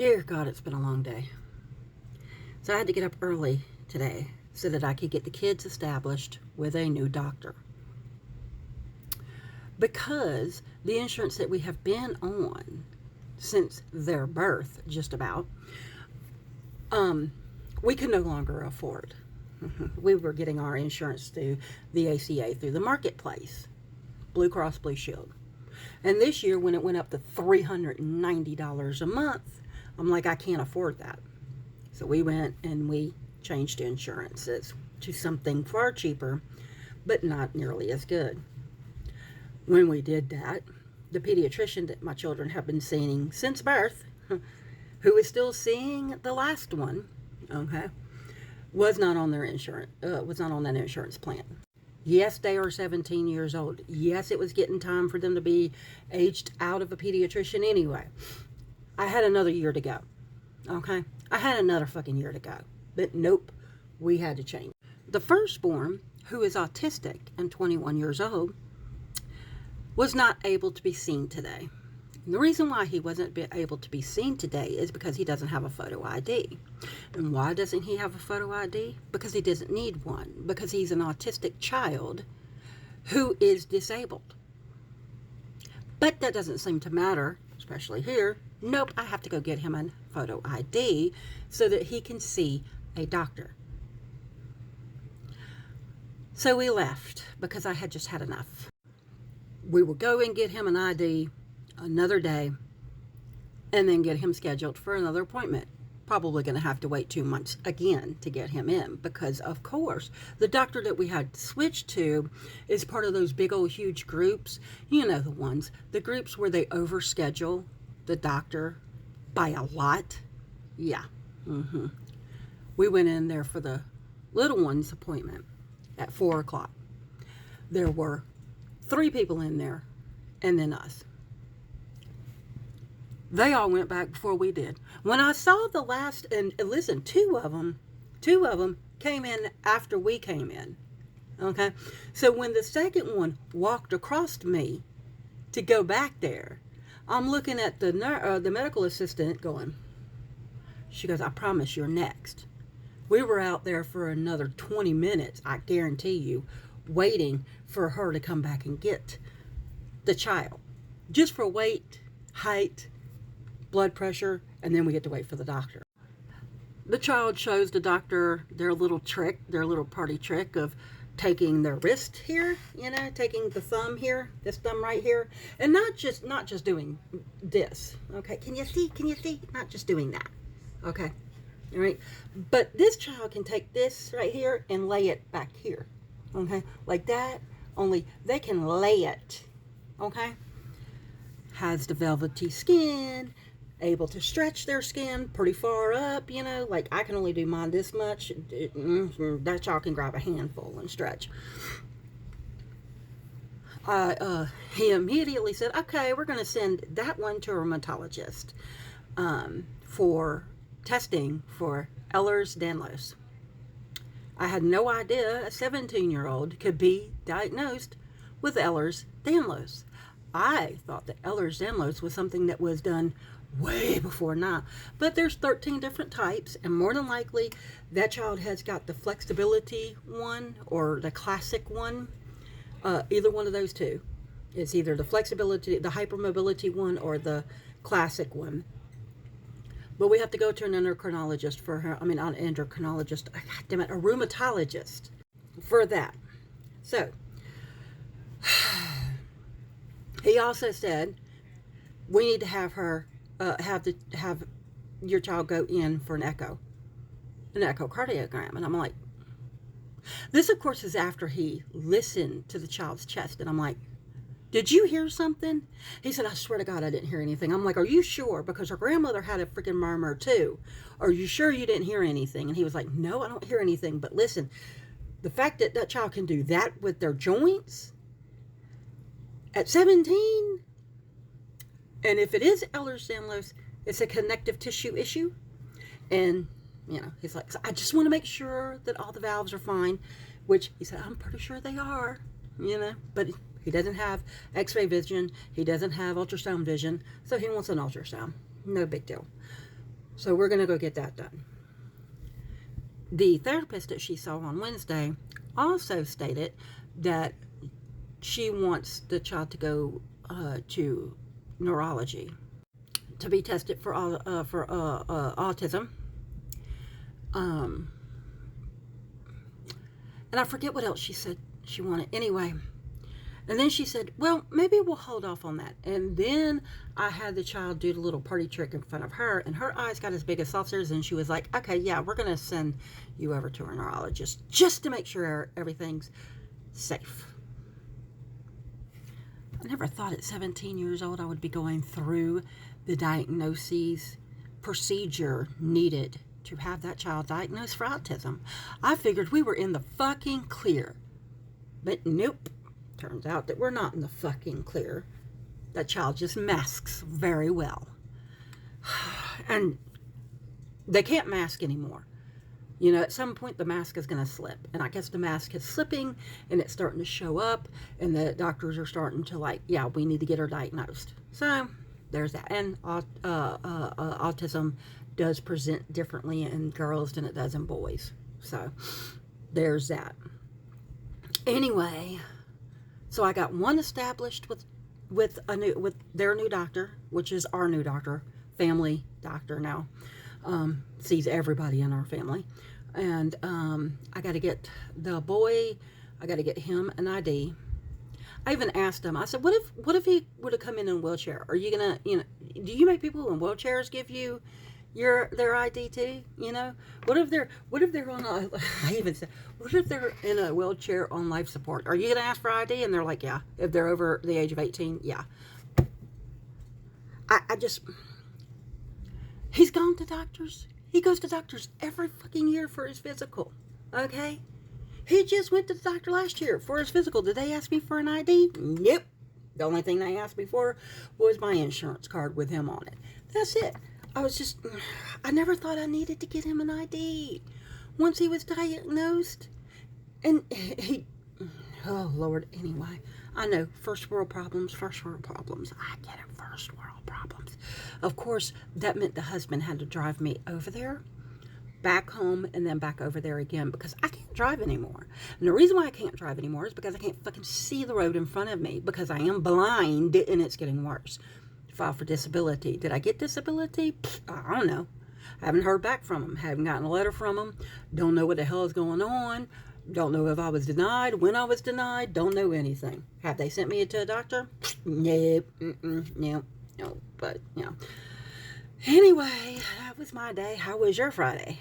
Dear God, it's been a long day. So I had to get up early today so that I could get the kids established with a new doctor. Because the insurance that we have been on since their birth, just about, we could no longer afford. We were getting our insurance through the ACA, through the marketplace, Blue Cross Blue Shield. And this year, when it went up to $390 a month, I'm like, I can't afford that. So we went and we changed insurances to something far cheaper, but not nearly as good. When we did that, the pediatrician that my children have been seeing since birth, who is still seeing the last one, okay, was not on their insurance, was not on that insurance plan. Yes, they are 17 years old. Yes, it was getting time for them to be aged out of a pediatrician anyway. I had another year to go. Okay? I had another fucking year to go. But nope, we had to change. The firstborn, who is autistic and 21 years old, was not able to be seen today. And the reason why he wasn't able to be seen today is because he doesn't have a photo ID. And why doesn't he have a photo ID? Because he doesn't need one. Because he's an autistic child who is disabled. But that doesn't seem to matter, especially here. Nope, I have to go get him a photo ID so that he can see a doctor. So we left because I had just had enough. We will go and get him an ID another day and then get him scheduled for another appointment. Probably going to have to wait 2 months again to get him in because, of course, the doctor that we had switched to is part of those big old huge groups. You know the ones. The groups where they overschedule the doctor by a lot. Yeah. We went in there for the little one's appointment at 4 o'clock. There were 3 people in there and then us. They all went back before we did. When I saw the last, and listen, two of them came in after we came in. Okay? So when the second one walked across me to go back there, I'm looking at the medical assistant going, she goes, I promise you're next. We were out there for another 20 minutes, I guarantee you, waiting for her to come back and get the child. Just for weight, height, blood pressure, and then we get to wait for the doctor. The child shows the doctor their little party trick of taking their wrist here, taking the thumb here, this thumb right here, and not just doing this. Okay, can you see? Not just doing that. Okay, all right. But this child can take this right here and lay it back here. Okay, like that. Only they can lay it. Okay, has the velvety skin. Able to stretch their skin pretty far up, like I can only do mine this much. That y'all can grab a handful and stretch. He immediately said, okay, we're going to send that one to a rheumatologist for testing for Ehlers-Danlos. I had no idea a 17-year-old could be diagnosed with Ehlers-Danlos. I thought that Ehlers-Danlos was something that was done way before now, but there's 13 different types, and more than likely that child has got the flexibility one or the classic one. Either one of those two. It's either the flexibility, the hypermobility one, or the classic one. But we have to go to an endocrinologist for her. Not an endocrinologist, a rheumatologist for that. So he also said we need to have her have your child go in for an echocardiogram. And I'm like, this of course is after he listened to the child's chest. And I'm like, did you hear something? He said, I swear to God, I didn't hear anything. I'm like, are you sure? Because her grandmother had a freaking murmur too. Are you sure you didn't hear anything? And he was like, no, I don't hear anything. But listen, the fact that that child can do that with their joints at 17, and if it is Ehlers-Danlos, it's a connective tissue issue. And, he's like, I just want to make sure that all the valves are fine, which he said, I'm pretty sure they are, but he doesn't have x-ray vision. He doesn't have ultrasound vision. So he wants an ultrasound. No big deal. So we're going to go get that done. The therapist that she saw on Wednesday also stated that she wants the child to go to neurology to be tested for autism. And I forget what else she said she wanted. Anyway, and then she said, well, maybe we'll hold off on that. And then I had the child do the little party trick in front of her, and her eyes got as big as saucers, and she was like, okay, yeah, we're going to send you over to a neurologist just to make sure everything's safe. I never thought at 17 years old I would be going through the diagnoses procedure needed to have that child diagnosed for autism. I figured we were in the fucking clear. But nope. Turns out that we're not in the fucking clear. That child just masks very well. And they can't mask anymore. You know, at some point the mask is going to slip. And I guess the mask is slipping and it's starting to show up. And the doctors are starting to like, yeah, we need to get her diagnosed. So there's that. And autism does present differently in girls than it does in boys. So there's that. Anyway, so I got one established with their new doctor, which is our new doctor, family doctor now. Sees everybody in our family. And I got to get the boy, I got to get him an ID. I even asked him, I said, what if he would have come in a wheelchair? Are you going to, do you make people in wheelchairs give you their ID too? What if they're on I even said, what if they're in a wheelchair on life support? Are you going to ask for ID? And they're like, yeah. If they're over the age of 18, yeah. He's gone to doctors. He goes to doctors every fucking year for his physical. Okay? He just went to the doctor last year for his physical. Did they ask me for an ID? Nope. The only thing they asked me for was my insurance card with him on it. That's it. I never thought I needed to get him an ID. Once he was diagnosed, and oh Lord, anyway, I know, first world problems. I get it, first world problems. Of course, that meant the husband had to drive me over there, back home, and then back over there again, because I can't drive anymore. And the reason why I can't drive anymore is because I can't fucking see the road in front of me, because I am blind, and it's getting worse. File for disability. Did I get disability? I don't know. I haven't heard back from them. Haven't gotten a letter from them. Don't know what the hell is going on. Don't know if I was denied, when I was denied. Don't know anything. Have they sent me to a doctor? Nope. No. But, Anyway, that was my day. How was your Friday?